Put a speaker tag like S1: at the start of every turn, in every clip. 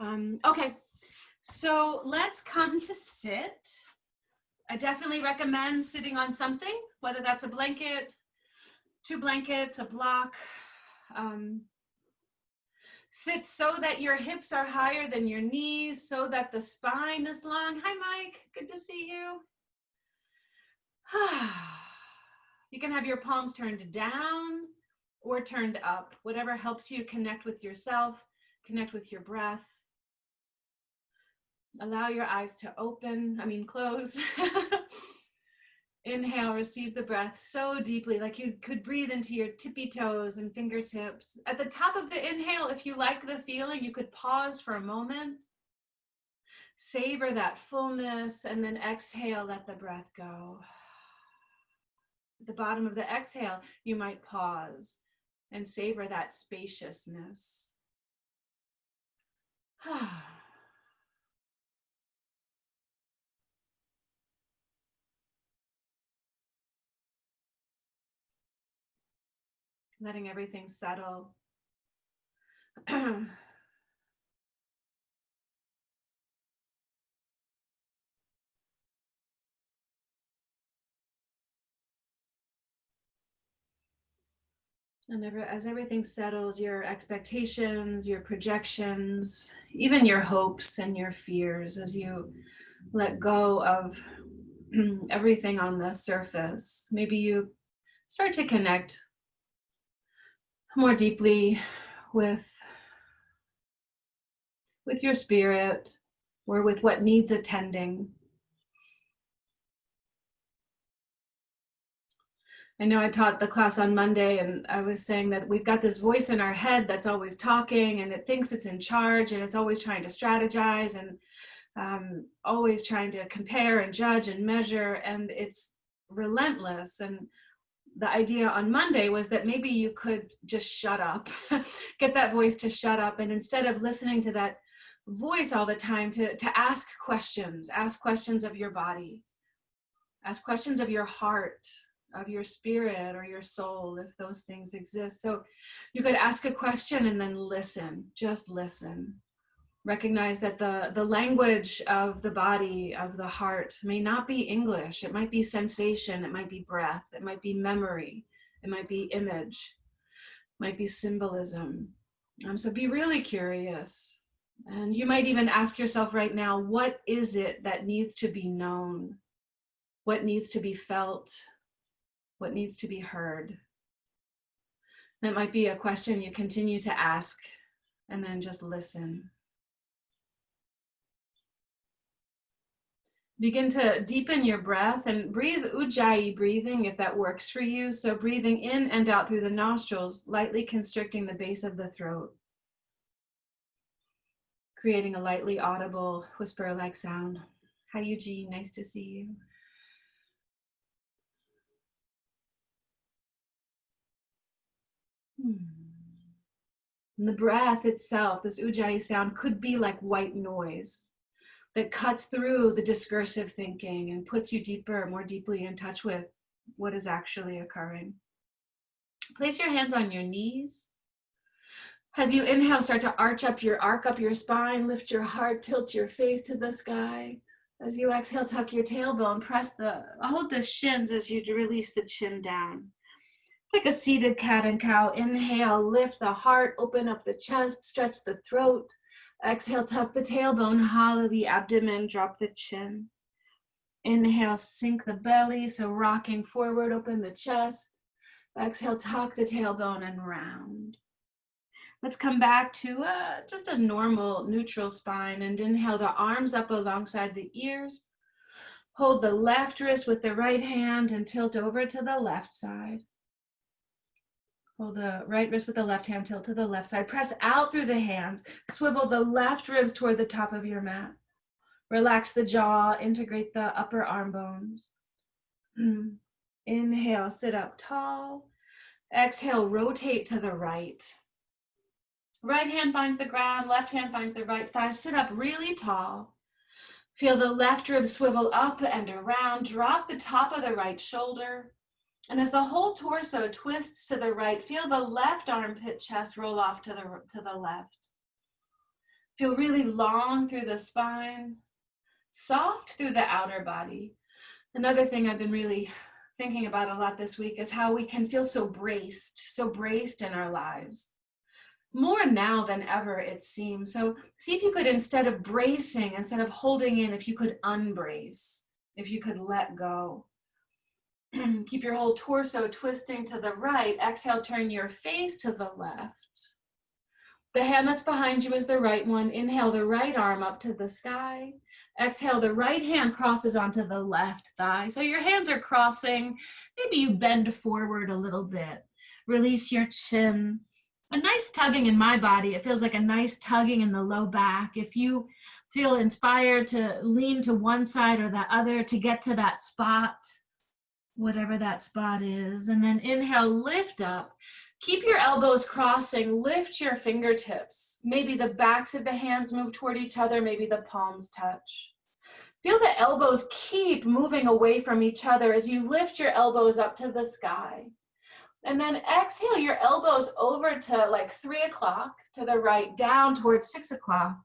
S1: Okay, so let's come to sit. I definitely recommend sitting on something, whether that's a blanket, 2 blankets, a block. Sit so that your hips are higher than your knees, so that the spine is long. Hi, Mike. Good to see you. You can have your palms turned down or turned up, whatever helps you connect with yourself, connect with your breath. Allow your eyes to close. Inhale, receive the breath so deeply, like you could breathe into your tippy toes and fingertips. At the top of the inhale, if you like the feeling, you could pause for a moment. Savor that fullness, and then exhale, let the breath go. At the bottom of the exhale, you might pause and savor that spaciousness. Letting everything settle. And as everything settles, your expectations, your projections, even your hopes and your fears, as you let go of everything on the surface, maybe you start to connect more deeply with your spirit or with what needs attending. I know I taught the class on Monday, and I was saying that we've got this voice in our head that's always talking, and it thinks it's in charge, and it's always trying to strategize, and always trying to compare and judge and measure, and it's relentless. And the idea on Monday was that maybe you could just shut up, get that voice to shut up, and instead of listening to that voice all the time, to ask questions of your body, ask questions of your heart, of your spirit or your soul, if those things exist. So you could ask a question and then listen, just listen. Recognize that the language of the body, of the heart, may not be English. It might be sensation, it might be breath, it might be memory, it might be image, it might be symbolism. So be really curious. And you might even ask yourself right now, what is it that needs to be known? What needs to be felt? What needs to be heard? That might be a question you continue to ask, and then just listen. Begin to deepen your breath and breathe Ujjayi breathing if that works for you. So breathing in and out through the nostrils, lightly constricting the base of the throat, creating a lightly audible whisper-like sound. Hi, Eugene, nice to see you. And the breath itself, this Ujjayi sound, could be like white noise that cuts through the discursive thinking and puts you more deeply in touch with what is actually occurring. Place your hands on your knees. As you inhale, start to arc up your spine, lift your heart, tilt your face to the sky. As you exhale, tuck your tailbone, hold the shins as you release the chin down. It's like a seated cat and cow. Inhale, lift the heart, open up the chest, stretch the throat. Exhale, tuck the tailbone, hollow the abdomen, drop the chin. Inhale, sink the belly, so rocking forward, open the chest. Exhale, tuck the tailbone and round. Let's come back to just a normal neutral spine, and inhale the arms up alongside the ears. Hold the left wrist with the right hand and tilt over to the left side. Hold the right wrist with the left hand, tilt to the left side. Press out through the hands. Swivel the left ribs toward the top of your mat. Relax the jaw, integrate the upper arm bones. Inhale, sit up tall. Exhale, rotate to the right. Right hand finds the ground, left hand finds the right thigh. Sit up really tall. Feel the left rib swivel up and around. Drop the top of the right shoulder. And as the whole torso twists to the right, feel the left armpit chest roll off to the left. Feel really long through the spine, soft through the outer body. Another thing I've been really thinking about a lot this week is how we can feel so braced in our lives. More now than ever, it seems. So see if you could, instead of bracing, instead of holding in, if you could unbrace, if you could let go. Keep your whole torso twisting to the right. Exhale, turn your face to the left. The hand that's behind you is the right one. Inhale the right arm up to the sky. Exhale, the right hand crosses onto the left thigh. So your hands are crossing. Maybe you bend forward a little bit. Release your chin. A nice tugging in my body. It feels like a nice tugging in the low back. If you feel inspired to lean to one side or the other to get to that spot, whatever that spot is, and then inhale, lift up. Keep your elbows crossing, lift your fingertips. Maybe the backs of the hands move toward each other, maybe the palms touch. Feel the elbows keep moving away from each other as you lift your elbows up to the sky. And then exhale your elbows over to like 3 o'clock to the right, down towards 6 o'clock,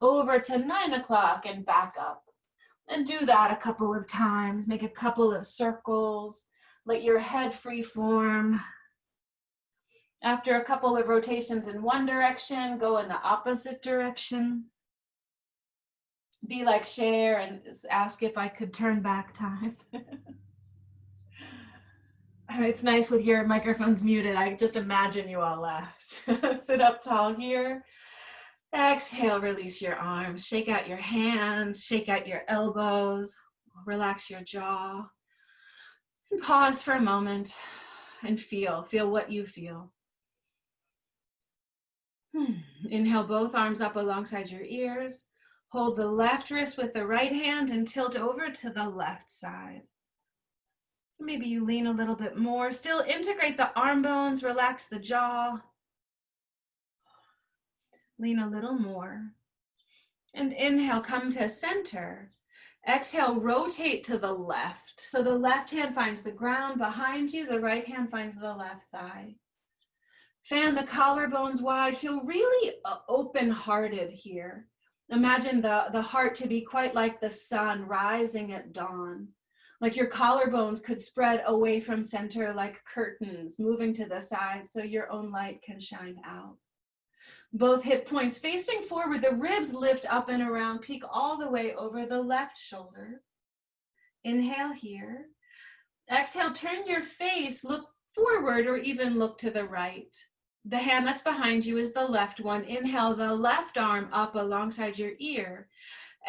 S1: over to 9 o'clock and back up. And do that a couple of times. Make a couple of circles. Let your head free form. After a couple of rotations in one direction, go in the opposite direction. Be like Cher and ask if I could turn back time. It's nice with your microphones muted. I just imagine you all left. Sit up tall here. Exhale, release your arms. Shake out your hands. Shake out your elbows. Relax your jaw. And pause for a moment and feel what you feel. Inhale both arms up alongside your ears. Hold the left wrist with the right hand and tilt over to the left side. Maybe you lean a little bit more. Still integrate the arm bones, relax the jaw. Lean a little more. And inhale, come to center. Exhale, rotate to the left. So the left hand finds the ground behind you, the right hand finds the left thigh. Fan the collarbones wide. Feel really open-hearted here. Imagine the heart to be quite like the sun rising at dawn. Like your collarbones could spread away from center like curtains, moving to the side so your own light can shine out. Both hip points facing forward, the ribs lift up and around, peek all the way over the left shoulder. Inhale here. Exhale, turn your face, look forward or even look to the right. The hand that's behind you is the left one. Inhale the left arm up alongside your ear.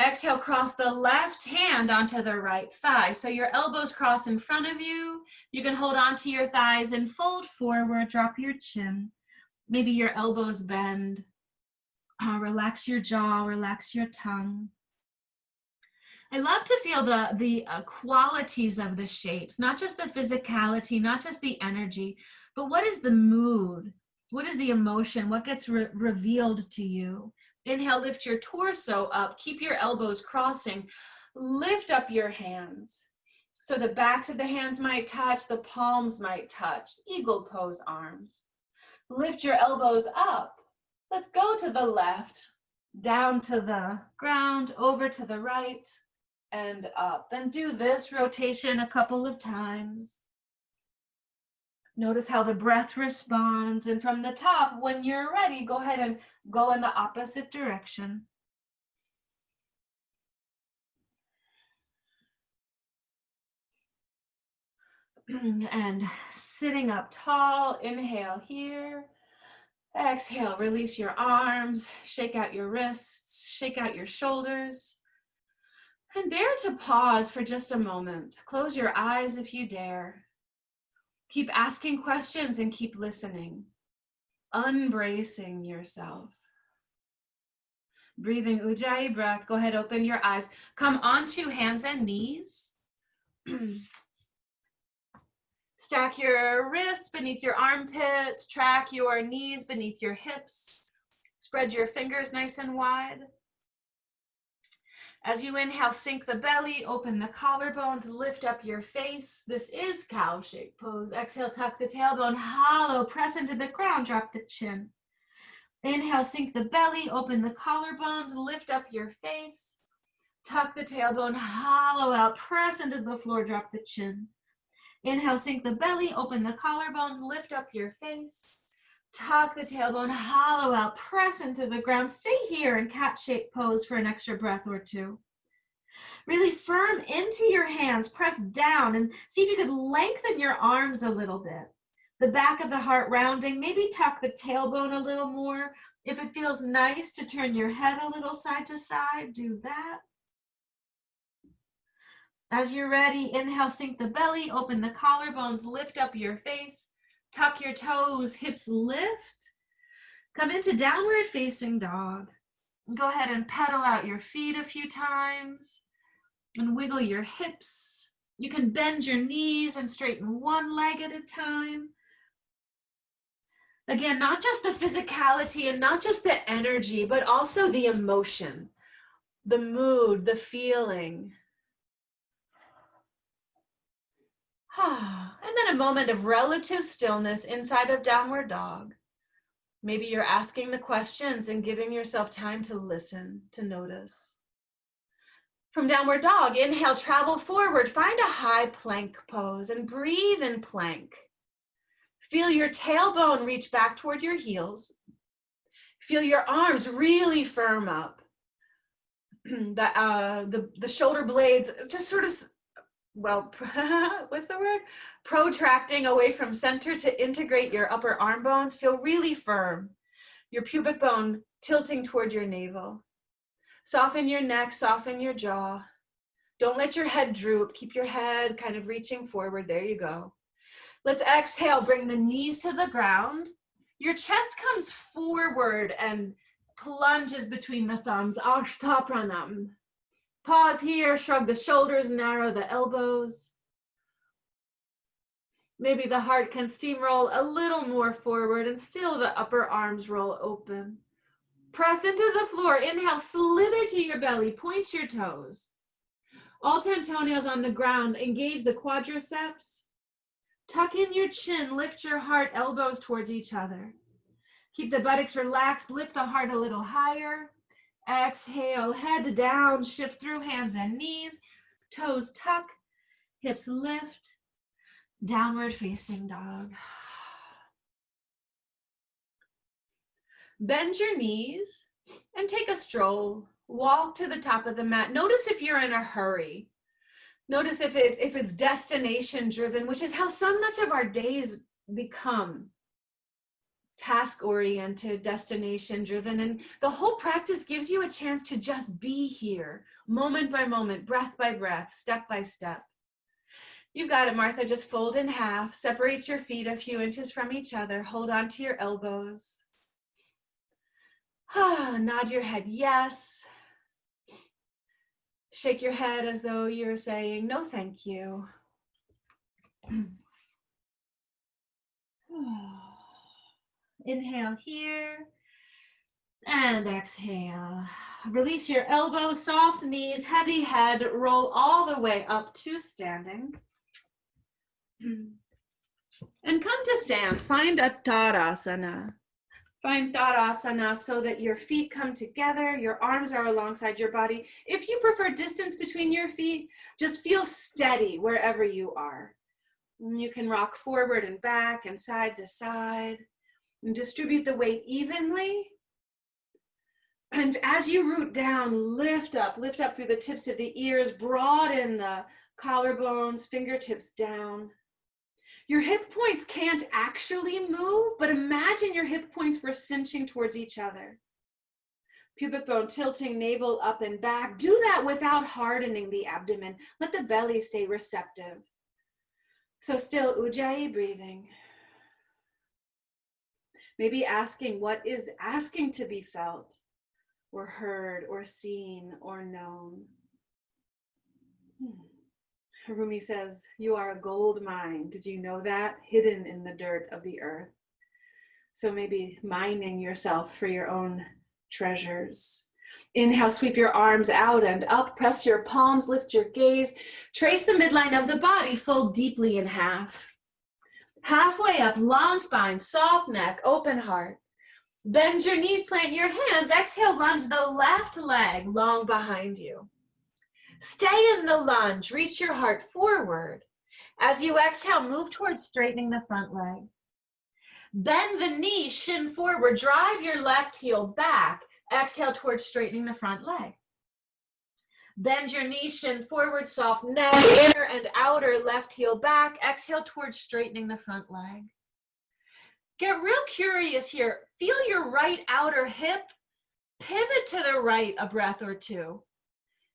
S1: Exhale, cross the left hand onto the right thigh. So your elbows cross in front of you. You can hold onto your thighs and fold forward, drop your chin. Maybe your elbows bend. Relax your jaw, relax your tongue. I love to feel the qualities of the shapes, not just the physicality, not just the energy, but what is the mood? What is the emotion? What gets revealed to you? Inhale, lift your torso up. Keep your elbows crossing. Lift up your hands. So the backs of the hands might touch, the palms might touch. Eagle pose arms. Lift your elbows up. Let's go to the left, down to the ground, over to the right, and up. And do this rotation a couple of times. Notice how the breath responds. And from the top, when you're ready, go ahead and go in the opposite direction. And sitting up tall, inhale here. Exhale, release your arms, shake out your wrists, shake out your shoulders. And dare to pause for just a moment. Close your eyes if you dare. Keep asking questions and keep listening. Unbracing yourself. Breathing Ujjayi breath. Go ahead, open your eyes. Come onto hands and knees. Stack your wrists beneath your armpits. Track your knees beneath your hips. Spread your fingers nice and wide. As you inhale, sink the belly, open the collarbones, lift up your face. This is cow shape pose. Exhale, tuck the tailbone, hollow, press into the ground, drop the chin. Inhale, sink the belly, open the collarbones, lift up your face. Tuck the tailbone, hollow out, press into the floor, drop the chin. Inhale, sink the belly, open the collarbones, lift up your face. Tuck the tailbone, hollow out, press into the ground. Stay here in cat-shaped pose for an extra breath or two. Really firm into your hands, press down, and see if you could lengthen your arms a little bit. The back of the heart rounding, maybe tuck the tailbone a little more. If it feels nice to turn your head a little side to side, do that. As you're ready, inhale, sink the belly, open the collarbones, lift up your face, tuck your toes, hips lift. Come into downward facing dog. Go ahead and pedal out your feet a few times and wiggle your hips. You can bend your knees and straighten one leg at a time. Again, not just the physicality and not just the energy, but also the emotion, the mood, the feeling. And then a moment of relative stillness inside of downward dog. Maybe you're asking the questions and giving yourself time to listen, to notice. From downward dog, inhale, travel forward, find a high plank pose and breathe in plank. Feel your tailbone reach back toward your heels. Feel your arms really firm up. The shoulder blades just sort of, well, what's the word? Protracting away from center to integrate your upper arm bones. Feel really firm. Your pubic bone tilting toward your navel. Soften your neck, soften your jaw. Don't let your head droop. Keep your head kind of reaching forward. There you go. Let's exhale, bring the knees to the ground. Your chest comes forward and plunges between the thumbs. Ashtapranam. Pause here, shrug the shoulders, narrow the elbows. Maybe the heart can steamroll a little more forward and still the upper arms roll open. Press into the floor. Inhale, slither to your belly, point your toes. All 10 toenails on the ground, engage the quadriceps. Tuck in your chin, lift your heart, elbows towards each other. Keep the buttocks relaxed, lift the heart a little higher. Exhale, head down, shift through hands and knees, toes tuck, hips lift, downward facing dog. Bend your knees and take a stroll. Walk to the top of the mat. Notice if you're in a hurry. Notice if it's destination driven, which is how so much of our days become. Task oriented, destination driven. And the whole practice gives you a chance to just be here, moment by moment, breath by breath, step by step. You've got it, Martha. Just fold in half, separate your feet a few inches from each other, hold on to your elbows. Nod your head yes. Shake your head as though you're saying, no, thank you. Inhale here and exhale. Release your elbows, soft knees, heavy head, roll all the way up to standing. And come to stand. Find a Tadasana. Find Tadasana so that your feet come together, your arms are alongside your body. If you prefer distance between your feet, just feel steady wherever you are. And you can rock forward and back and side to side and distribute the weight evenly. And as you root down, lift up through the tips of the ears, broaden the collarbones, fingertips down. Your hip points can't actually move, but imagine your hip points were cinching towards each other. Pubic bone tilting, navel up and back. Do that without hardening the abdomen. Let the belly stay receptive. So still Ujjayi breathing. Maybe asking what is asking to be felt or heard or seen or known. Rumi says, you are a gold mine. Did you know that? Hidden in the dirt of the earth. So maybe mining yourself for your own treasures. Inhale, sweep your arms out and up. Press your palms, lift your gaze. Trace the midline of the body, fold deeply in half. Halfway up, long spine, soft neck, open heart. Bend your knees, plant your hands. Exhale, lunge the left leg long behind you. Stay in the lunge, reach your heart forward. As you exhale, move towards straightening the front leg. Bend the knee, shin forward, drive your left heel back. Exhale towards straightening the front leg. Bend your knee, shin forward, soft neck, inner and outer left heel back. Exhale towards straightening the front leg. Get real curious here. Feel your right outer hip. Pivot to the right a breath or two.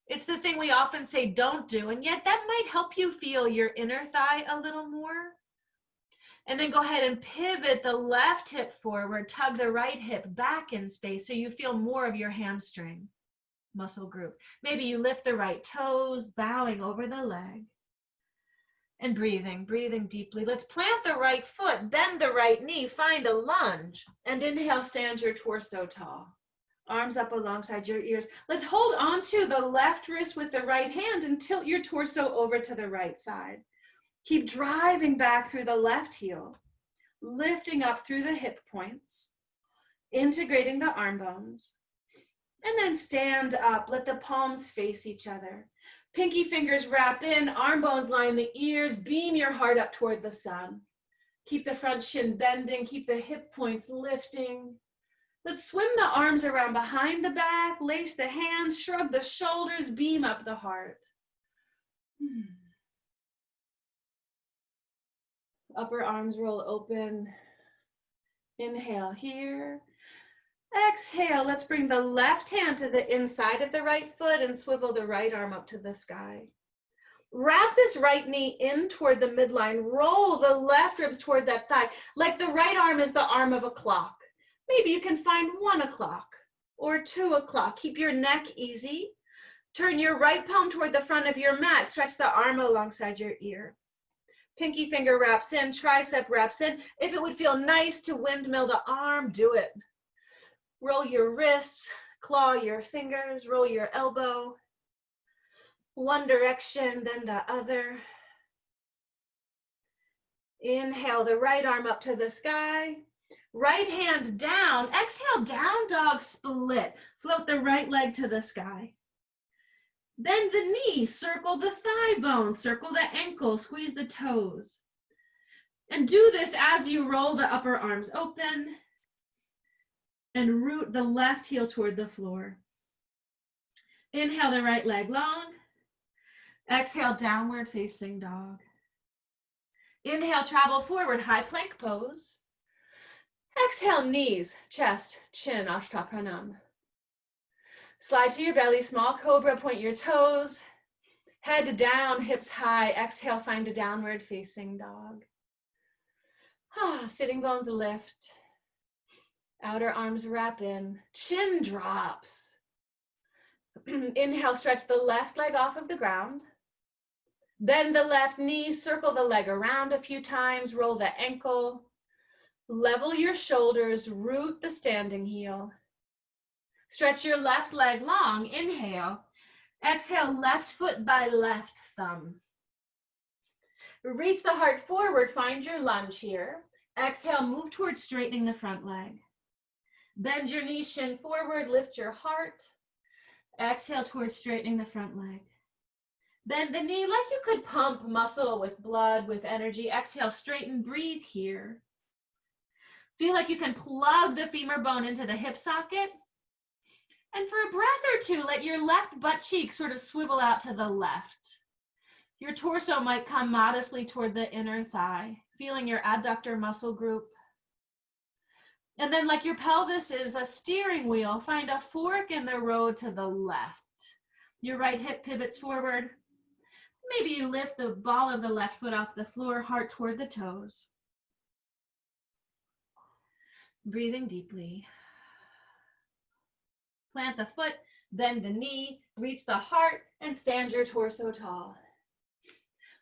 S1: It's the thing we often say don't do, and yet that might help you feel your inner thigh a little more. And then go ahead and pivot the left hip forward, tug the right hip back in space so you feel more of your hamstring muscle group. Maybe you lift the right toes, bowing over the leg. And breathing deeply. Let's plant the right foot, bend the right knee, find a lunge, and inhale, stand your torso tall. Arms up alongside your ears. Let's hold on to the left wrist with the right hand and tilt your torso over to the right side. Keep driving back through the left heel, lifting up through the hip points, integrating the arm bones, and then stand up. Let the palms face each other. Pinky fingers wrap in, arm bones line the ears, beam your heart up toward the sun. Keep the front shin bending, keep the hip points lifting. Let's swim the arms around behind the back, lace the hands, shrug the shoulders, beam up the heart. Upper arms roll open. Inhale here. Exhale, let's bring the left hand to the inside of the right foot and swivel the right arm up to the sky. Wrap this right knee in toward the midline. Roll the left ribs toward that thigh, like the right arm is the arm of a clock. Maybe you can find 1 o'clock or 2 o'clock. Keep your neck easy. Turn your right palm toward the front of your mat. Stretch the arm alongside your ear. Pinky finger wraps in, tricep wraps in. If it would feel nice to windmill the arm, do it. Roll your wrists, claw your fingers, roll your elbow. One direction, then the other. Inhale the right arm up to the sky. Right hand down. Exhale, down dog split. Float the right leg to the sky. Bend the knee, circle the thigh bone, circle the ankle, squeeze the toes. And do this as you roll the upper arms open and root the left heel toward the floor. Inhale the right leg long. Exhale, downward facing dog. Inhale, travel forward, high plank pose. Exhale, knees, chest, chin, Ashta Pranam. Slide to your belly, small cobra, point your toes. Head down, hips high. Exhale, find a downward facing dog. Sitting bones lift. Outer arms wrap in. Chin drops. Inhale, stretch the left leg off of the ground. Bend the left knee, circle the leg around a few times, roll the ankle. Level your shoulders, root the standing heel. Stretch your left leg long, inhale. Exhale, left foot by left thumb. Reach the heart forward, find your lunge here. Exhale, move towards straightening the front leg. Bend your knee, shin forward, lift your heart. Exhale towards straightening the front leg. Bend the knee like you could pump muscle with blood, with energy. Exhale, straighten, breathe here. Feel like you can plug the femur bone into the hip socket. And for a breath or two, let your left butt cheek sort of swivel out to the left. Your torso might come modestly toward the inner thigh, feeling your adductor muscle group. And then like your pelvis is a steering wheel, find a fork in the road to the left. Your right hip pivots forward. Maybe you lift the ball of the left foot off the floor, heart toward the toes. Breathing deeply. Plant the foot, bend the knee, reach the heart, and stand your torso tall.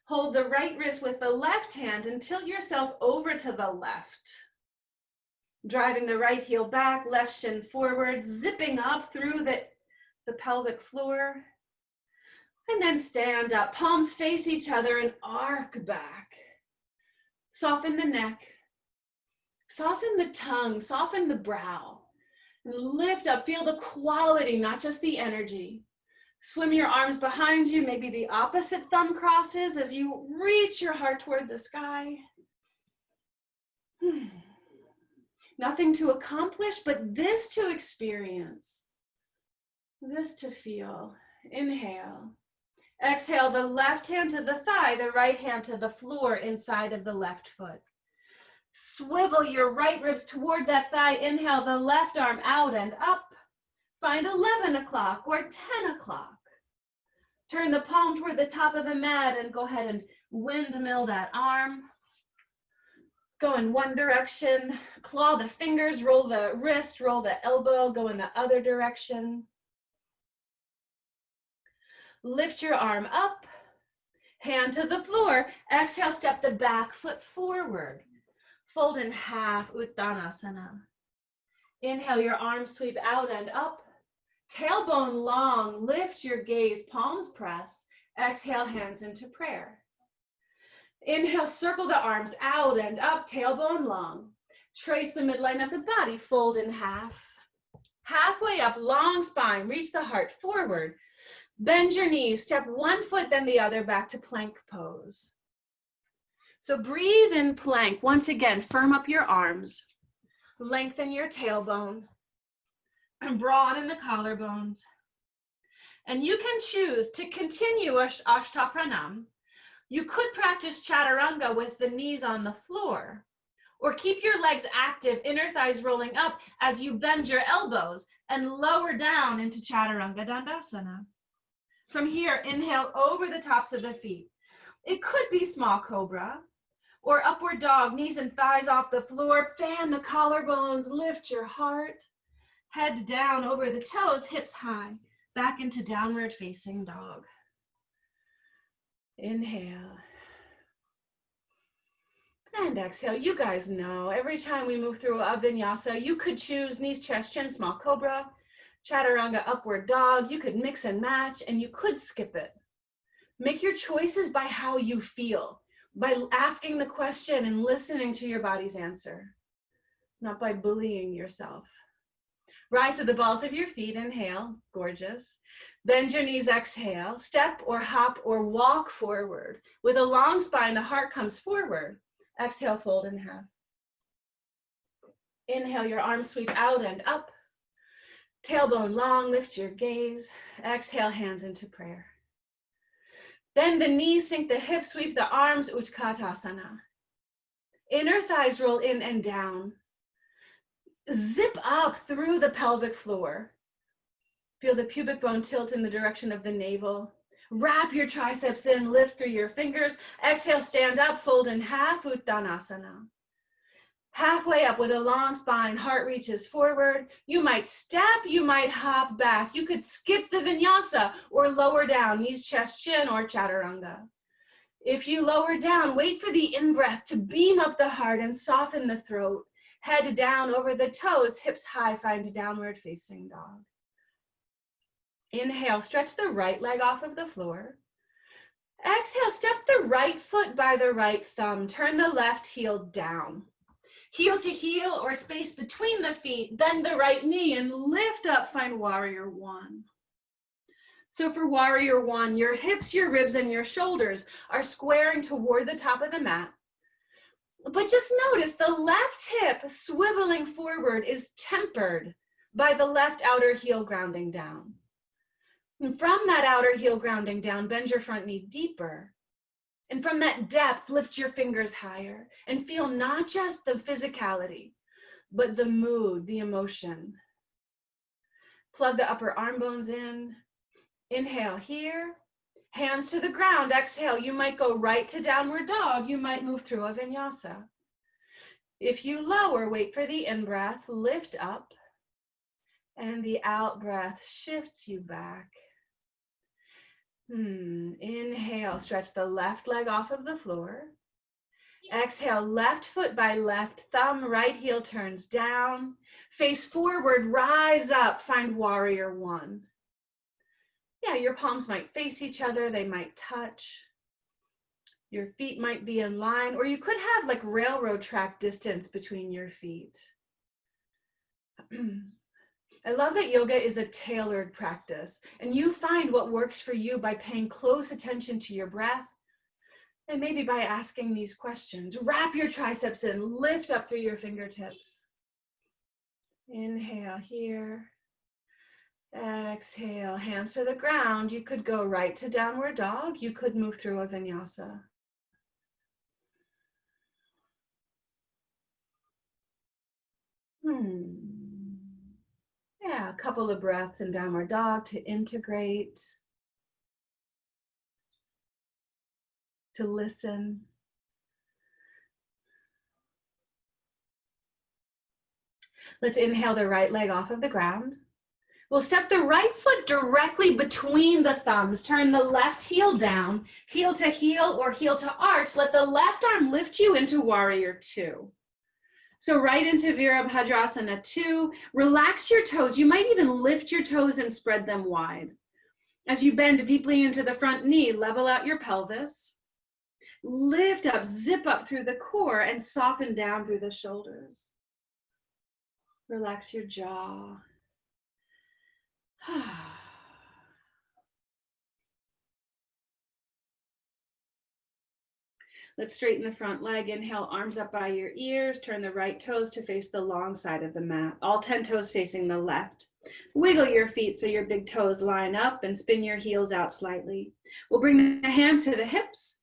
S1: Hold the right wrist with the left hand and tilt yourself over to the left. Driving the right heel back, left shin forward, zipping up through the pelvic floor. And then stand up, palms face each other and arc back. Soften the neck. Soften the tongue, soften the brow. And lift up, feel the quality, not just the energy. Swim your arms behind you, maybe the opposite thumb crosses as you reach your heart toward the sky. Nothing to accomplish, but this to experience, this to feel. Inhale. Exhale, the left hand to the thigh, the right hand to the floor inside of the left foot. Swivel your right ribs toward that thigh. Inhale, the left arm out and up. Find 11 o'clock or 10 o'clock. Turn the palm toward the top of the mat and go ahead and windmill that arm. Go in one direction, claw the fingers, roll the wrist, roll the elbow, go in the other direction. Lift your arm up, hand to the floor. Exhale, step the back foot forward. Fold in half, Uttanasana. Inhale, your arms sweep out and up. Tailbone long, lift your gaze, palms press. Exhale, hands into prayer. Inhale, circle the arms out and up, tailbone long. Trace the midline of the body, fold in half. Halfway up, long spine, reach the heart forward. Bend your knees, step one foot, then the other back to plank pose. So breathe in plank. Once again, firm up your arms. Lengthen your tailbone. And broaden the collarbones. And you can choose to continue Ashta Pranam. You could practice Chaturanga with the knees on the floor, or keep your legs active, inner thighs rolling up as you bend your elbows and lower down into Chaturanga Dandasana. From here, inhale over the tops of the feet. It could be small cobra or upward dog, knees and thighs off the floor. Fan the collarbones, lift your heart. Head down over the toes, hips high, back into downward facing dog. Inhale. And exhale. You guys know, every time we move through a vinyasa, you could choose knees, chest, chin, small cobra, Chaturanga, upward dog. You could mix and match, and you could skip it. Make your choices by how you feel, by asking the question and listening to your body's answer, not by bullying yourself. Rise to the balls of your feet, inhale, gorgeous. Bend your knees, exhale. Step or hop or walk forward. With a long spine, the heart comes forward. Exhale, fold in half. Inhale, your arms sweep out and up. Tailbone long, lift your gaze. Exhale, hands into prayer. Bend the knees, sink the hips, sweep the arms, Utkatasana. Inner thighs roll in and down. Zip up through the pelvic floor. Feel the pubic bone tilt in the direction of the navel. Wrap your triceps in, lift through your fingers. Exhale, stand up, fold in half, Uttanasana. Halfway up with a long spine, heart reaches forward. You might step, you might hop back. You could skip the vinyasa or lower down, knees, chest, chin, or Chaturanga. If you lower down, wait for the in-breath to beam up the heart and soften the throat. Head down over the toes, hips high, find downward facing dog. Inhale, stretch the right leg off of the floor. Exhale, step the right foot by the right thumb. Turn the left heel down. Heel to heel or space between the feet. Bend the right knee and lift up, find warrior one. So for warrior one, your hips, your ribs, and your shoulders are squaring toward the top of the mat. But just notice the left hip swiveling forward is tempered by the left outer heel grounding down. And from that outer heel grounding down, bend your front knee deeper. And from that depth, lift your fingers higher and feel not just the physicality, but the mood, the emotion. Plug the upper arm bones in. Inhale here. Hands to the ground, exhale. You might go right to downward dog. You might move through a vinyasa. If you lower, wait for the in-breath, lift up, and the out-breath shifts you back. Inhale, stretch the left leg off of the floor. Exhale, left foot by left thumb, right heel turns down. Face forward, rise up, find warrior one. Yeah, your palms might face each other, they might touch. Your feet might be in line, or you could have like railroad track distance between your feet. I love that yoga is a tailored practice, and you find what works for you by paying close attention to your breath, and maybe by asking these questions. Wrap your triceps in, lift up through your fingertips. Inhale here. Exhale, hands to the ground. You could go right to downward dog. You could move through a vinyasa. Yeah, a couple of breaths in downward dog to integrate, to listen. Let's inhale the right leg off of the ground. We'll step the right foot directly between the thumbs. Turn the left heel down, heel to heel or heel to arch. Let the left arm lift you into warrior two. So right into Virabhadrasana 2, relax your toes. You might even lift your toes and spread them wide. As you bend deeply into the front knee, level out your pelvis. Lift up, zip up through the core and soften down through the shoulders. Relax your jaw. Let's straighten the front leg. Inhale, arms up by your ears. Turn the right toes to face the long side of the mat. All 10 toes facing the left. Wiggle your feet so your big toes line up and spin your heels out slightly. We'll bring the hands to the hips.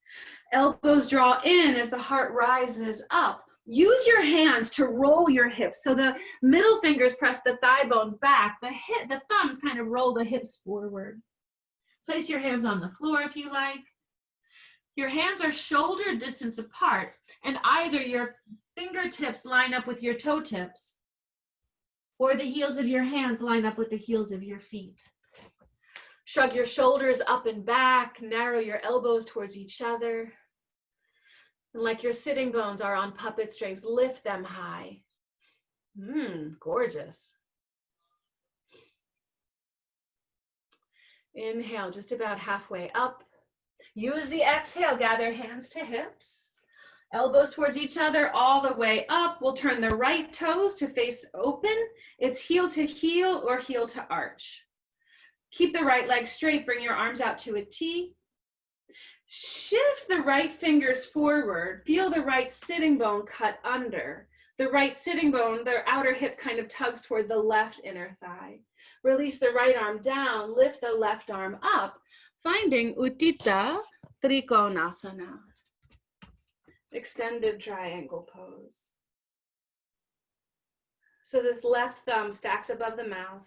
S1: Elbows draw in as the heart rises up. Use your hands to roll your hips. So the middle fingers press the thigh bones back. The thumbs kind of roll the hips forward. Place your hands on the floor if you like. Your hands are shoulder distance apart, and either your fingertips line up with your toe tips, or the heels of your hands line up with the heels of your feet. Shrug your shoulders up and back, narrow your elbows towards each other. And like your sitting bones are on puppet strings, lift them high. Gorgeous. Inhale, just about halfway up. Use the exhale, gather hands to hips. Elbows towards each other all the way up. We'll turn the right toes to face open. It's heel to heel or heel to arch. Keep the right leg straight, bring your arms out to a T. Shift the right fingers forward. Feel the right sitting bone cut under. The right sitting bone, the outer hip kind of tugs toward the left inner thigh. Release the right arm down, lift the left arm up, finding Utthita Trikonasana. Extended triangle pose. So this left thumb stacks above the mouth.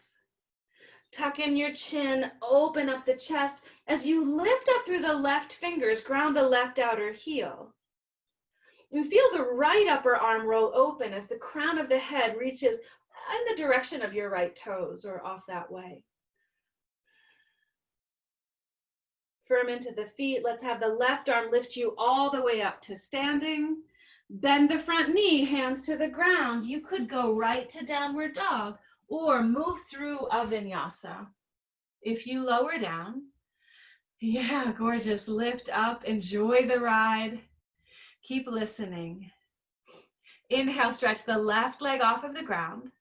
S1: Tuck in your chin, open up the chest. As you lift up through the left fingers, ground the left outer heel. You feel the right upper arm roll open as the crown of the head reaches in the direction of your right toes or off that way. Firm into the feet. Let's have the left arm lift you all the way up to standing. Bend the front knee, hands to the ground. You could go right to downward dog or move through a vinyasa. If you lower down, yeah, gorgeous. Lift up, enjoy the ride. Keep listening. Inhale, stretch the left leg off of the ground.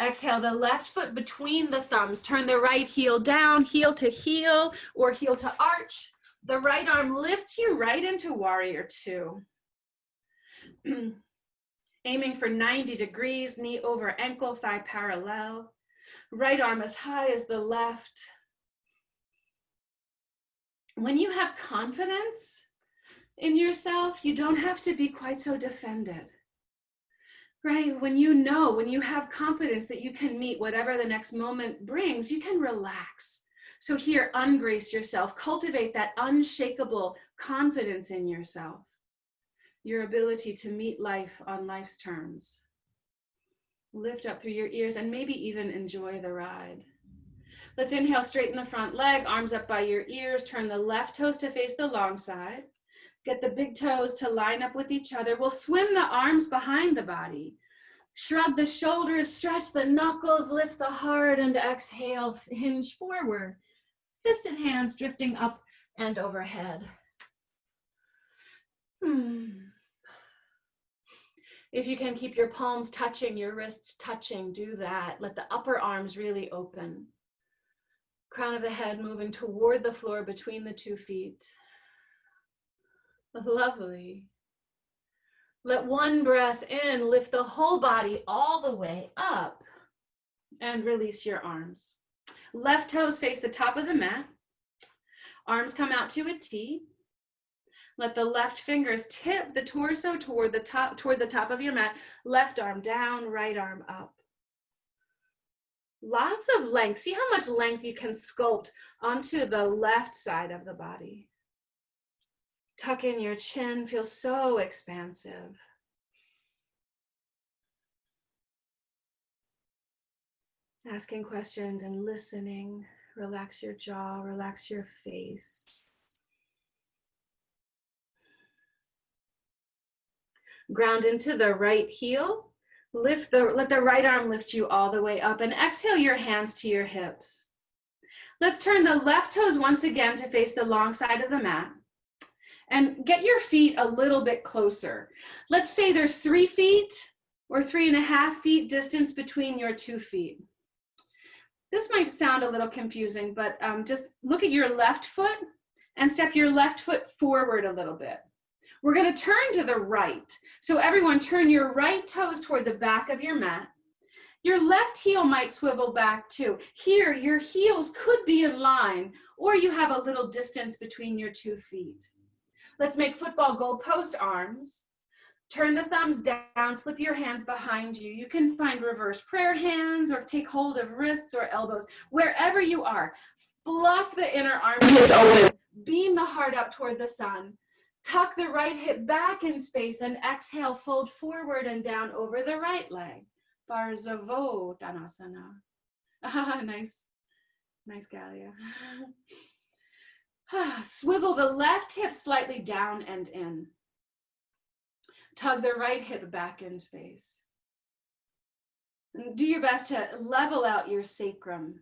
S1: Exhale, the left foot between the thumbs. Turn the right heel down, heel to heel or heel to arch. The right arm lifts you right into warrior two. Aiming for 90 degrees, knee over ankle, thigh parallel. Right arm as high as the left. When you have confidence in yourself, you don't have to be quite so defended. Right? When you have confidence that you can meet whatever the next moment brings, you can relax. So here, ungrace yourself. Cultivate that unshakable confidence in yourself. Your ability to meet life on life's terms. Lift up through your ears and maybe even enjoy the ride. Let's inhale, straighten the front leg, arms up by your ears. Turn the left toes to face the long side. Get the big toes to line up with each other. We'll swim the arms behind the body. Shrug the shoulders, stretch the knuckles, lift the heart, and exhale, hinge forward. Fisted hands drifting up and overhead. If you can keep your palms touching, your wrists touching, do that. Let the upper arms really open. Crown of the head moving toward the floor between the 2 feet. Lovely. Let one breath in, lift the whole body all the way up and release your arms. Left toes face the top of the mat. Arms come out to a T. Let the left fingers tip the torso toward the top of your mat. Left arm down, right arm up. Lots of length. See how much length you can sculpt onto the left side of the body. Tuck in your chin, feel so expansive. Asking questions and listening. Relax your jaw, relax your face. Ground into the right heel. Let the right arm lift you all the way up, and exhale your hands to your hips. Let's turn the left toes once again to face the long side of the mat. And get your feet a little bit closer. Let's say there's 3 feet or 3.5 feet distance between your 2 feet. This might sound a little confusing, but just look at your left foot and step your left foot forward a little bit. We're going to turn to the right. So everyone turn your right toes toward the back of your mat. Your left heel might swivel back too. Here, your heels could be in line, or you have a little distance between your 2 feet. Let's make football goalpost arms. Turn the thumbs down, slip your hands behind you. You can find reverse prayer hands or take hold of wrists or elbows. Wherever you are, fluff the inner armpits open. Beam the heart up toward the sun. Tuck the right hip back in space and exhale, fold forward and down over the right leg. Barzavottanasana. Nice, Galia. Swivel the left hip slightly down and in. Tug the right hip back in space. And do your best to level out your sacrum.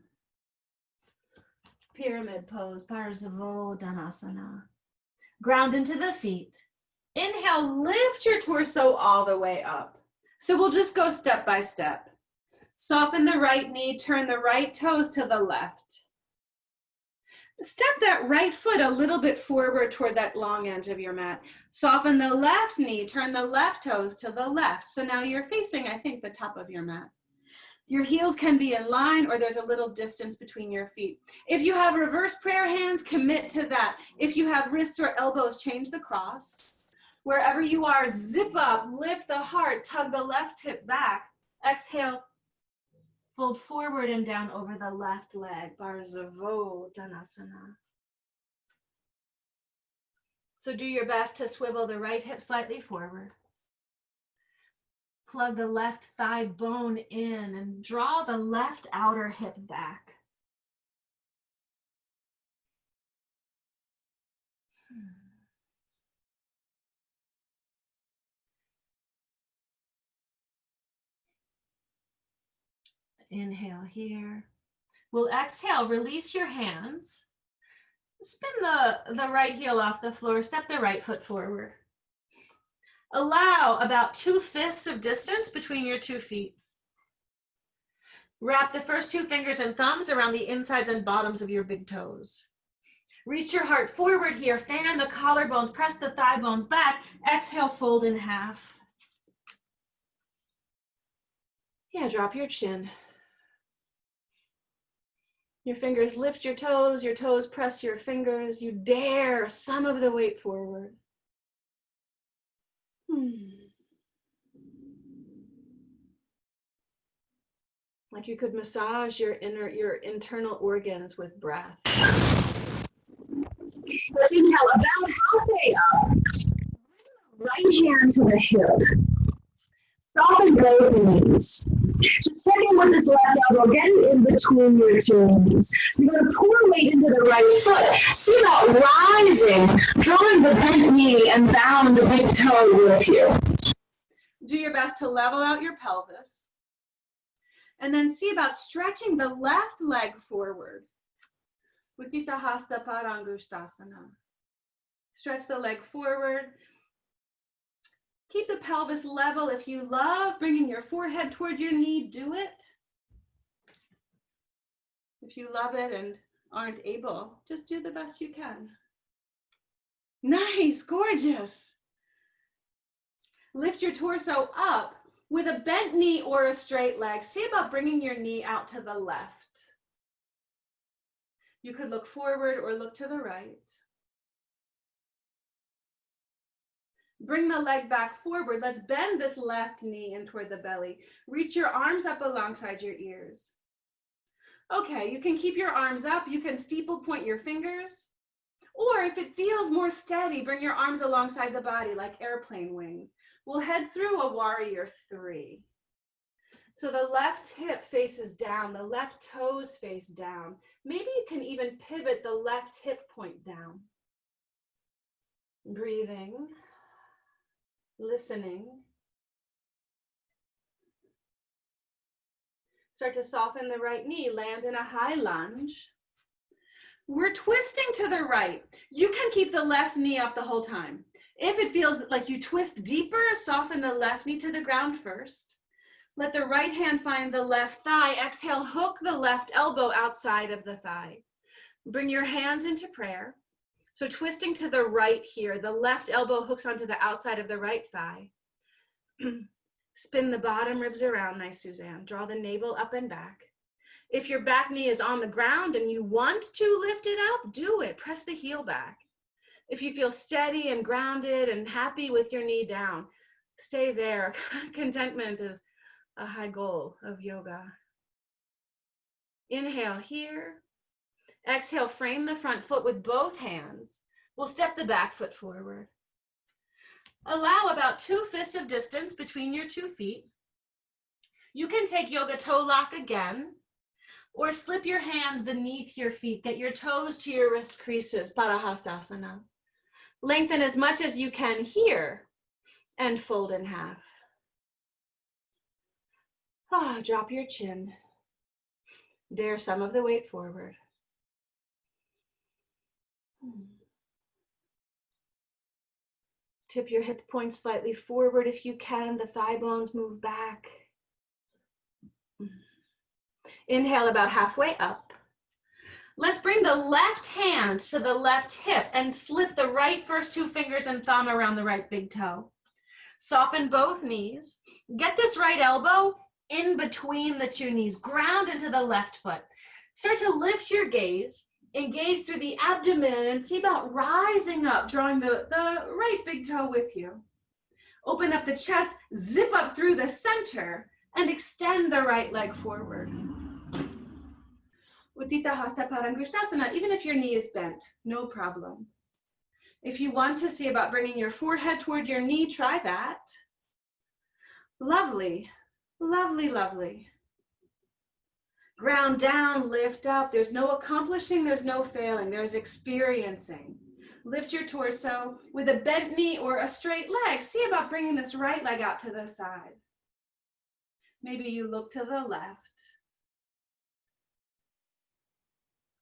S1: Pyramid pose, Barzavottanasana. Ground into the feet. Inhale, lift your torso all the way up. So we'll just go step by step. Soften the right knee, turn the right toes to the left. Step that right foot a little bit forward toward that long edge of your mat. Soften the left knee, turn the left toes to the left. So now you're facing, I think, the top of your mat. Your heels can be in line or there's a little distance between your feet. If you have reverse prayer hands, commit to that. If you have wrists or elbows, change the cross. Wherever you are, zip up, lift the heart, tug the left hip back. Exhale, fold forward and down over the left leg, Barzavottanasana. So do your best to swivel the right hip slightly forward. Plug the left thigh bone in and draw the left outer hip back. Inhale here. We'll exhale, release your hands. Spin the right heel off the floor, step the right foot forward. Allow about 2 fists of distance between your 2 feet. Wrap the first 2 fingers and thumbs around the insides and bottoms of your big toes. Reach your heart forward here, fan the collarbones, press the thigh bones back. Exhale, fold in half. Yeah, drop your chin. Your fingers lift your toes press your fingers. You dare some of the weight forward. Like you could massage your internal organs with breath.
S2: Let's inhale about halfway up. Right hand to the hip. Soften both knees. Just checking with this left elbow, get it in between your 2 knees. You're going to pour weight into the right foot. See about rising, drawing the bent knee and bowing the big toe with you.
S1: Do your best to level out your pelvis. And then see about stretching the left leg forward. Utthita Hasta Parangushtasana. Stretch the leg forward. Keep the pelvis level. If you love bringing your forehead toward your knee, do it. If you love it and aren't able, just do the best you can. Nice, gorgeous. Lift your torso up with a bent knee or a straight leg. See about bringing your knee out to the left. You could look forward or look to the right. Bring the leg back forward. Let's bend this left knee in toward the belly. Reach your arms up alongside your ears. Okay, you can keep your arms up. You can steeple point your fingers. Or if it feels more steady, bring your arms alongside the body like airplane wings. We'll head through a warrior 3. So the left hip faces down, the left toes face down. Maybe you can even pivot the left hip point down. Breathing, listening. Start to soften the right knee, land in a high lunge. We're twisting to the right. You can keep the left knee up the whole time. If it feels like you twist deeper, soften the left knee to the ground first. Let the right hand find the left thigh. Exhale, hook the left elbow outside of the thigh. Bring your hands into prayer. So twisting to the right here, the left elbow hooks onto the outside of the right thigh. Spin the bottom ribs around, nice Suzanne. Draw the navel up and back. If your back knee is on the ground and you want to lift it up, do it. Press the heel back. If you feel steady and grounded and happy with your knee down, stay there. Contentment is a high goal of yoga. Inhale here. Exhale, frame the front foot with both hands. We'll step the back foot forward. Allow about 2 fists of distance between your 2 feet. You can take yoga toe lock again, or slip your hands beneath your feet. Get your toes to your wrist creases, Parahastasana. Lengthen as much as you can here and fold in half. Drop your chin. Dare some of the weight forward. Tip your hip points slightly forward if you can. The thigh bones move back. Inhale about halfway up. Let's bring the left hand to the left hip and slip the right first 2 fingers and thumb around the right big toe. Soften both knees. Get this right elbow in between the 2 knees. Ground into the left foot. Start to lift your gaze. Engage through the abdomen and see about rising up, drawing the right big toe with you. Open up the chest, zip up through the center, and extend the right leg forward. Uttita Hasta Parangushtasana, even if your knee is bent, no problem. If you want to see about bringing your forehead toward your knee, try that. Lovely, lovely, lovely. Ground down, lift up. There's no accomplishing, there's no failing, there's experiencing. Lift your torso with a bent knee or a straight leg. See about bringing this right leg out to the side. Maybe you look to the left.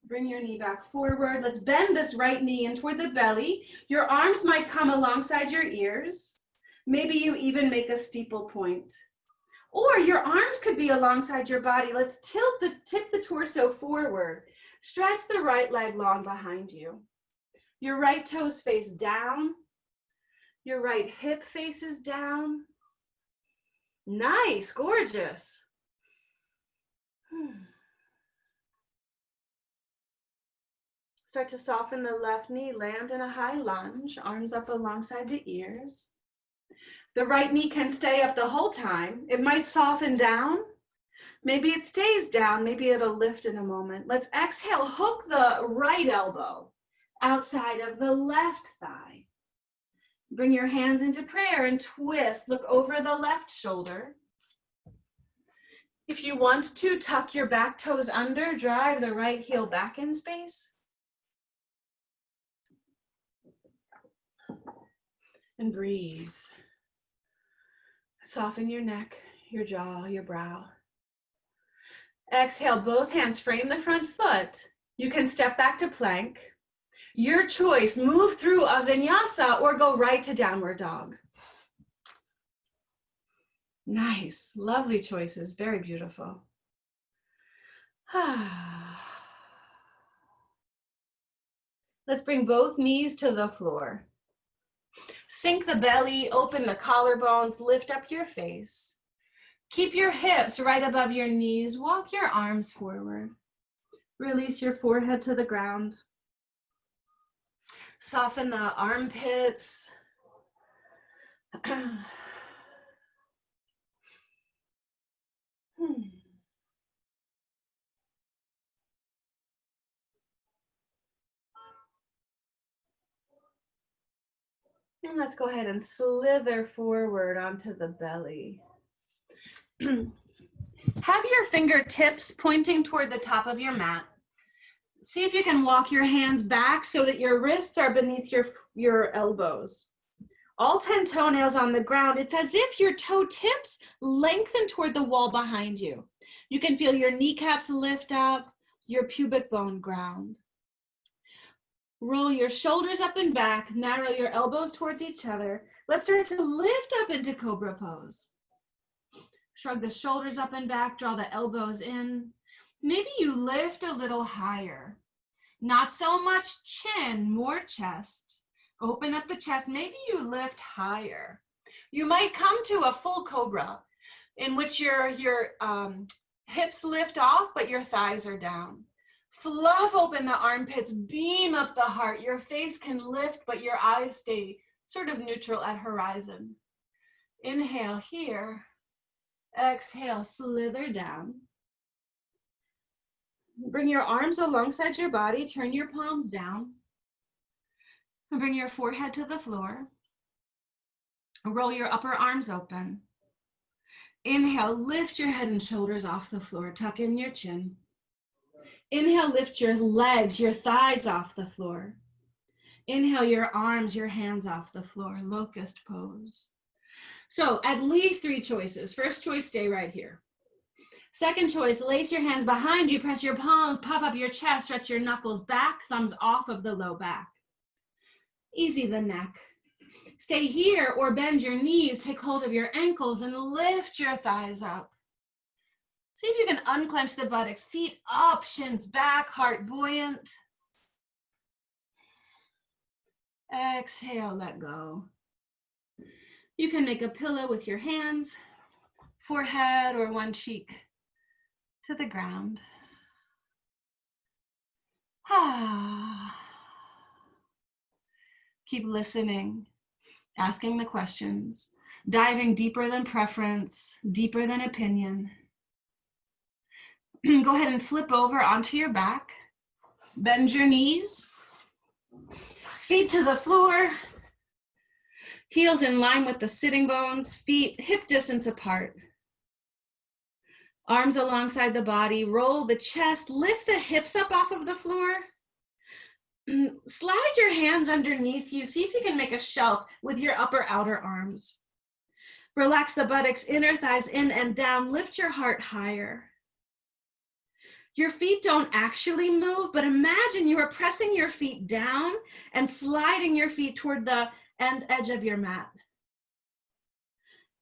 S1: Bring your knee back forward. Let's bend this right knee in toward the belly. Your arms might come alongside your ears. Maybe you even make a steeple point. Or your arms could be alongside your body. Let's tip the torso forward. Stretch the right leg long behind you. Your right toes face down. Your right hip faces down. Nice, gorgeous. Start to soften the left knee, land in a high lunge, arms up alongside the ears. The right knee can stay up the whole time. It might soften down. Maybe it stays down. Maybe it'll lift in a moment. Let's exhale, hook the right elbow outside of the left thigh. Bring your hands into prayer and twist. Look over the left shoulder. If you want to, tuck your back toes under, drive the right heel back in space. And breathe. Soften your neck, your jaw, your brow. Exhale, both hands frame the front foot. You can step back to plank. Your choice, move through a vinyasa or go right to downward dog. Nice, lovely choices, very beautiful. Let's bring both knees to the floor. Sink the belly, open the collarbones, lift up your face. Keep your hips right above your knees. Walk your arms forward. Release your forehead to the ground. Soften the armpits. And let's go ahead and slither forward onto the belly. Have your fingertips pointing toward the top of your mat. See if you can walk your hands back so that your wrists are beneath your elbows. All 10 toenails on the ground. It's as if your toe tips lengthen toward the wall behind you. You can feel your kneecaps lift up, your pubic bone ground. Roll your shoulders up and back, narrow your elbows towards each other. Let's start to lift up into Cobra Pose. Shrug the shoulders up and back, draw the elbows in. Maybe you lift a little higher. Not so much chin, more chest. Open up the chest, maybe you lift higher. You might come to a full cobra in which your hips lift off, but your thighs are down. Fluff open the armpits, beam up the heart. Your face can lift, but your eyes stay sort of neutral at horizon. Inhale here. Exhale, slither down. Bring your arms alongside your body, turn your palms down. Bring your forehead to the floor. Roll your upper arms open. Inhale, lift your head and shoulders off the floor, tuck in your chin. Inhale, lift your legs, your thighs off the floor. Inhale, your arms, your hands off the floor, locust pose. So at least 3 choices. First choice, stay right here. Second choice, lace your hands behind you, press your palms, puff up your chest, stretch your knuckles back, thumbs off of the low back. Easy the neck. Stay here or bend your knees, take hold of your ankles and lift your thighs up. See if you can unclench the buttocks, feet up, shins back, heart buoyant. Exhale, let go. You can make a pillow with your hands, forehead or one cheek to the ground. Keep listening, asking the questions, diving deeper than preference, deeper than opinion. Go ahead and flip over onto your back. Bend your knees. Feet to the floor. Heels in line with the sitting bones. Feet hip distance apart. Arms alongside the body. Roll the chest. Lift the hips up off of the floor. Slide your hands underneath you. See if you can make a shelf with your upper outer arms. Relax the buttocks, inner thighs in and down. Lift your heart higher. Your feet don't actually move, but imagine you are pressing your feet down and sliding your feet toward the end edge of your mat.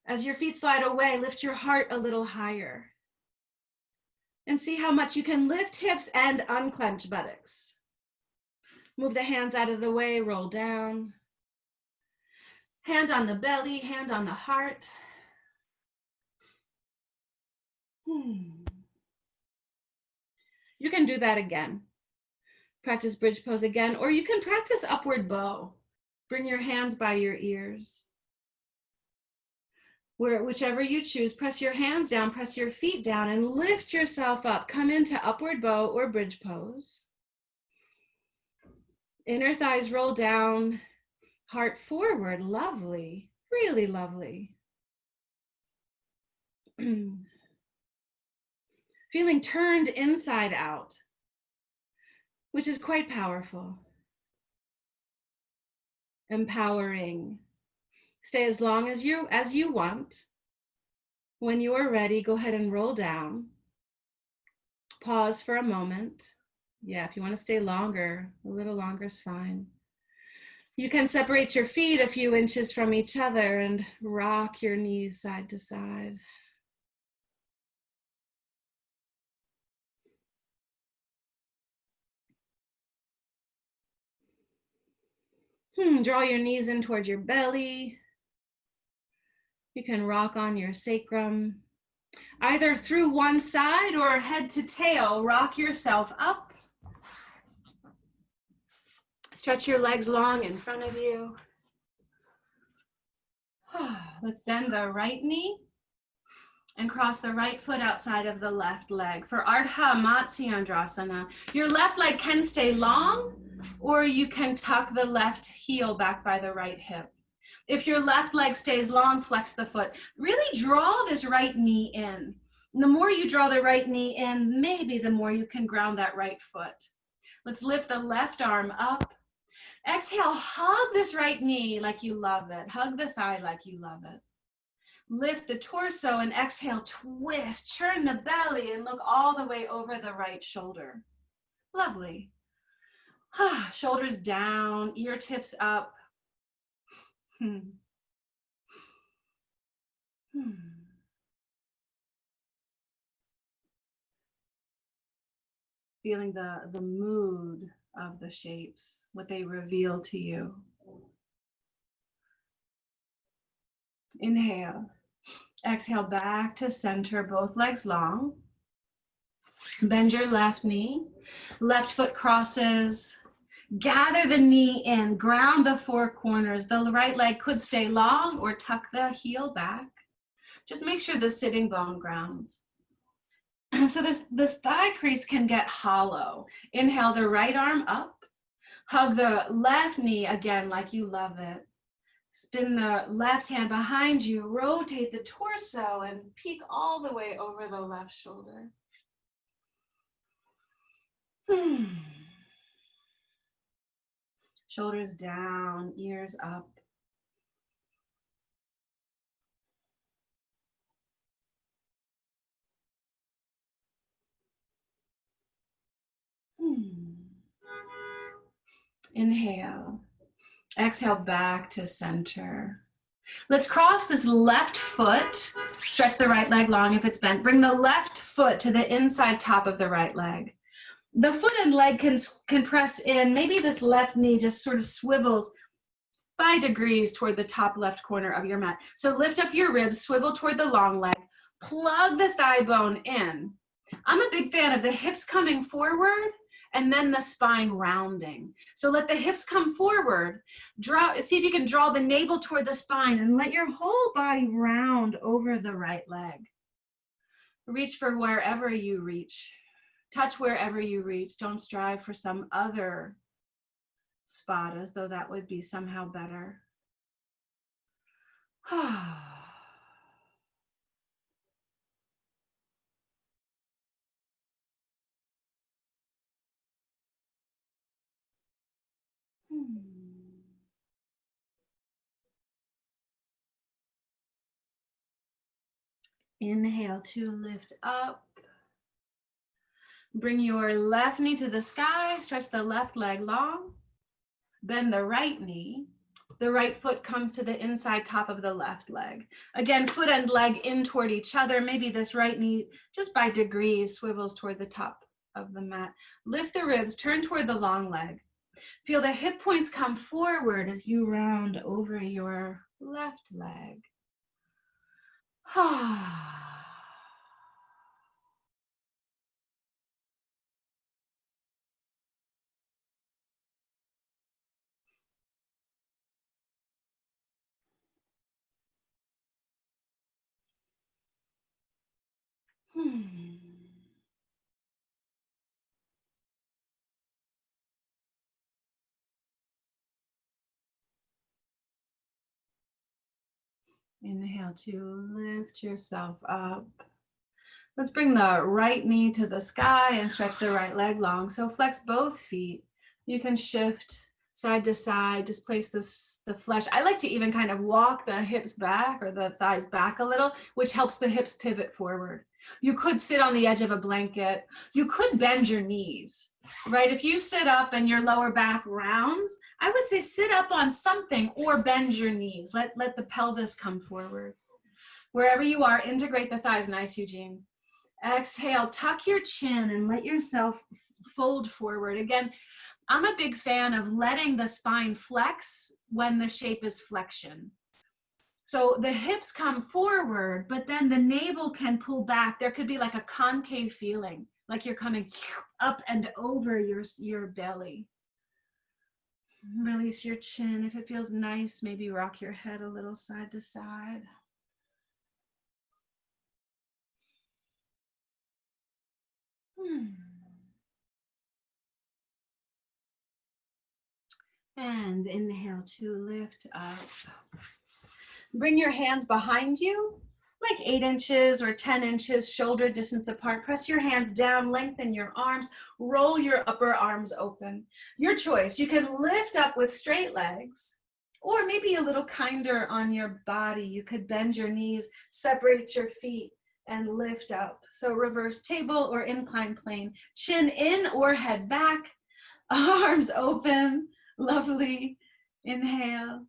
S1: As your feet slide away, lift your heart a little higher. And see how much you can lift hips and unclench buttocks. Move the hands out of the way, roll down. Hand on the belly, hand on the heart. You can do that again. Practice bridge pose again, or you can practice upward bow. Bring your hands by your ears. Whichever you choose, press your hands down, press your feet down, and lift yourself up. Come into upward bow or bridge pose. Inner thighs roll down, heart forward, lovely, really lovely. Feeling turned inside out, which is quite powerful. Empowering. Stay as long as you want. When you are ready, go ahead and roll down. Pause for a moment. Yeah, if you want to stay longer, a little longer is fine. You can separate your feet a few inches from each other and rock your knees side to side. Draw your knees in toward your belly. You can rock on your sacrum. Either through one side or head to tail, rock yourself up. Stretch your legs long in front of you. Let's bend the right knee and cross the right foot outside of the left leg. For Ardha Matsyendrasana, your left leg can stay long, or you can tuck the left heel back by the right hip. If your left leg stays long, flex the foot. Really draw this right knee in. And the more you draw the right knee in, maybe the more you can ground that right foot. Let's lift the left arm up. Exhale, hug this right knee like you love it. Hug the thigh like you love it. Lift the torso and exhale, twist, churn the belly and look all the way over the right shoulder. Lovely. Shoulders down, ear tips up. Feeling the mood of the shapes, what they reveal to you. Inhale. Exhale back to center, both legs long. Bend your left knee. Left foot crosses. Gather the knee in, ground the four corners. The right leg could stay long or tuck the heel back. Just make sure the sitting bone grounds. So this thigh crease can get hollow. Inhale the right arm up. Hug the left knee again like you love it. Spin the left hand behind you. Rotate the torso and peek all the way over the left shoulder. Shoulders down, ears up. Inhale. Exhale back to center. Let's cross this left foot. Stretch the right leg long if it's bent. Bring the left foot to the inside top of the right leg. The foot and leg can press in. Maybe this left knee just sort of swivels by degrees toward the top left corner of your mat. So lift up your ribs, swivel toward the long leg, plug the thigh bone in. I'm a big fan of the hips coming forward and then the spine rounding. So let the hips come forward. See if you can draw the navel toward the spine and let your whole body round over the right leg. Reach for wherever you reach. Touch wherever you reach. Don't strive for some other spot as though that would be somehow better. Inhale to lift up. Bring your left knee to the sky. Stretch the left leg long. Bend the right knee. The right foot comes to the inside top of the left leg. Again, foot and leg in toward each other. Maybe this right knee, just by degrees, swivels toward the top of the mat. Lift the ribs, turn toward the long leg. Feel the hip points come forward as you round over your left leg. Inhale to lift yourself up. Let's bring the right knee to the sky and stretch the right leg long. So flex both feet. You can shift side to side. Displace the flesh. I like to even kind of walk the hips back or the thighs back a little, which helps the hips pivot forward. You could sit on the edge of a blanket. You could bend your knees, right? If you sit up and your lower back rounds, I would say sit up on something or bend your knees. Let the pelvis come forward. Wherever you are, integrate the thighs. Nice, Eugene. Exhale, tuck your chin and let yourself fold forward. Again, I'm a big fan of letting the spine flex when the shape is flexion. So the hips come forward, but then the navel can pull back. There could be like a concave feeling, like you're coming up and over your belly. Release your chin. If it feels nice, maybe rock your head a little side to side. And inhale to lift up. Bring your hands behind you, like 8 inches or 10 inches, shoulder distance apart. Press your hands down, lengthen your arms, roll your upper arms open. Your choice. You can lift up with straight legs, or maybe a little kinder on your body. You could bend your knees, separate your feet, and lift up. So reverse table or inclined plane. Chin in or head back, arms open. Lovely. Inhale.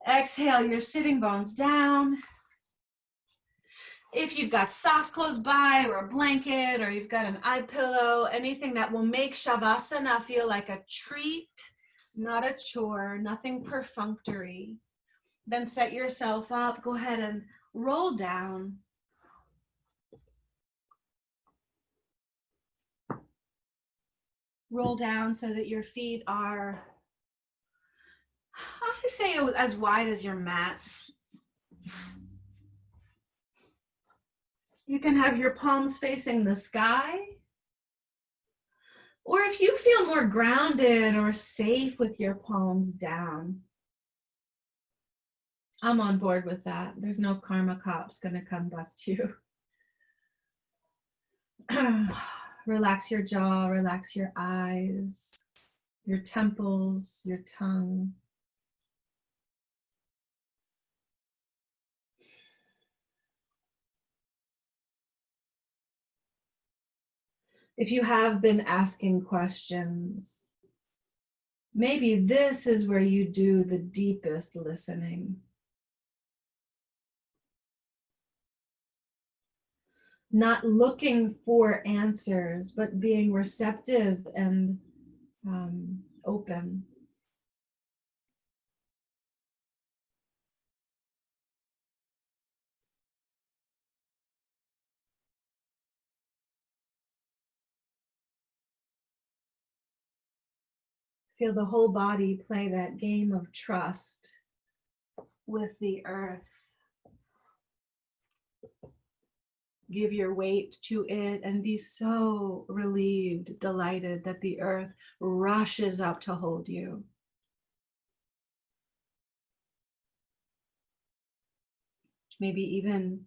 S1: Exhale your sitting bones down. If you've got socks close by or a blanket or you've got an eye pillow, anything that will make Shavasana feel like a treat, not a chore, nothing perfunctory, then set yourself up. Go ahead and roll down. Roll down so that your feet are, I say, as wide as your mat. You can have your palms facing the sky. Or if you feel more grounded or safe with your palms down, I'm on board with that. There's no karma cops gonna come bust you. Relax your jaw, relax your eyes, your temples, your tongue. If you have been asking questions, maybe this is where you do the deepest listening. Not looking for answers, but being receptive and open. Feel the whole body play that game of trust with the earth. Give your weight to it and be so relieved, delighted that the earth rushes up to hold you. Maybe even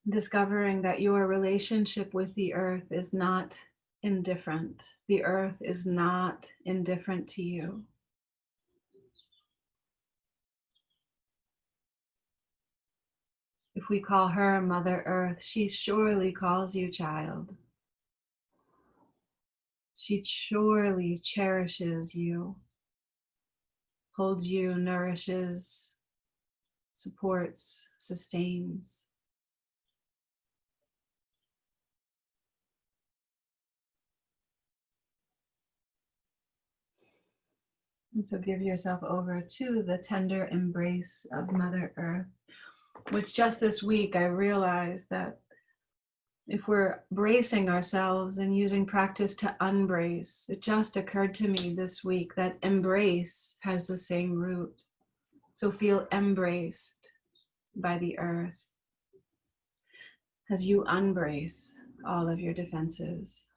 S1: discovering that your relationship with the earth is not indifferent. The earth is not indifferent to you. If we call her Mother Earth, she surely calls you child. She surely cherishes you, holds you, nourishes, supports, sustains. And so give yourself over to the tender embrace of Mother Earth, which just this week I realized that if we're bracing ourselves and using practice to unbrace, it just occurred to me this week that embrace has the same root. So feel embraced by the earth as you unbrace all of your defenses.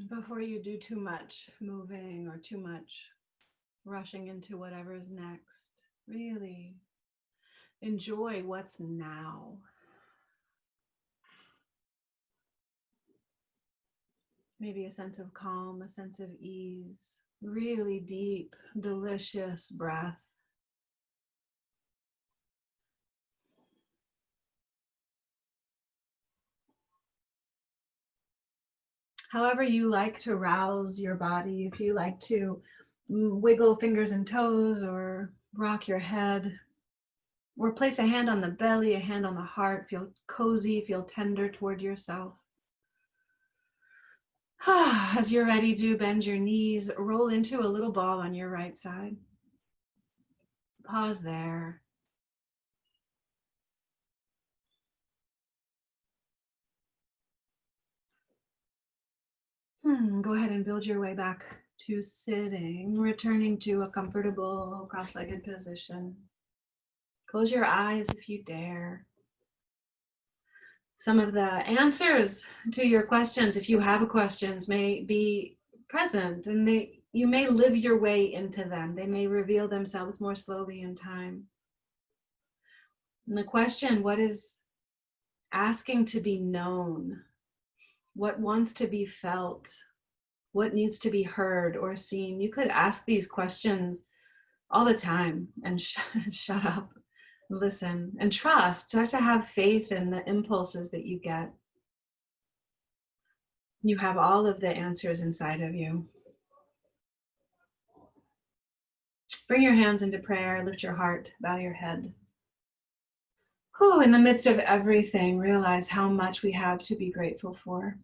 S1: Before you do too much moving or too much rushing into whatever's next, really enjoy what's now. Maybe a sense of calm, a sense of ease, really deep, delicious breath. However you like to rouse your body, if you like to wiggle fingers and toes or rock your head, or place a hand on the belly, a hand on the heart, feel cozy, feel tender toward yourself. As you're ready, do bend your knees, roll into a little ball on your right side. Pause there. Go ahead and build your way back to sitting, returning to a comfortable cross-legged position. Close your eyes if you dare. Some of the answers to your questions, if you have questions, may be present, and you may live your way into them. They may reveal themselves more slowly in time. And the question, what is asking to be known? What wants to be felt? What needs to be heard or seen? You could ask these questions all the time and shut up, listen, and trust. Start to have faith in the impulses that you get. You have all of the answers inside of you. Bring your hands into prayer, lift your heart, bow your head. In the midst of everything, realize how much we have to be grateful for.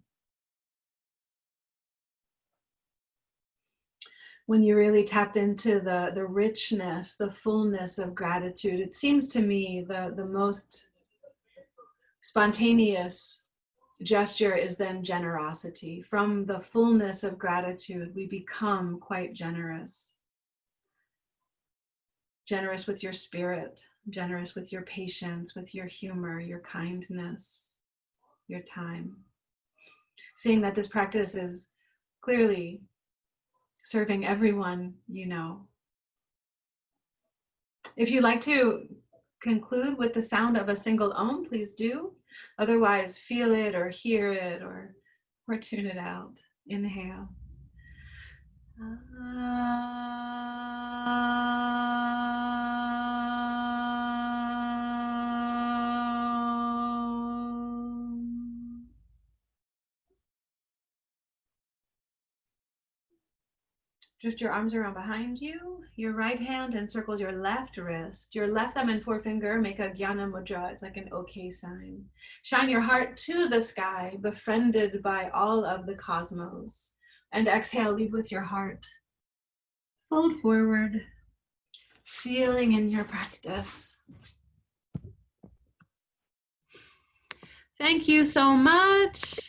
S1: When you really tap into the richness, the fullness of gratitude, it seems to me the most spontaneous gesture is then generosity. From the fullness of gratitude, we become quite generous. Generous with your spirit, generous with your patience, with your humor, your kindness, your time. Seeing that this practice is clearly serving everyone you know. If you'd like to conclude with the sound of a single Om, please do. Otherwise, feel it or hear it or tune it out. Inhale. Drift your arms around behind you. Your right hand encircles your left wrist. Your left thumb and forefinger make a Jnana Mudra. It's like an OK sign. Shine your heart to the sky, befriended by all of the cosmos. And exhale, lead with your heart. Fold forward, sealing in your practice. Thank you so much.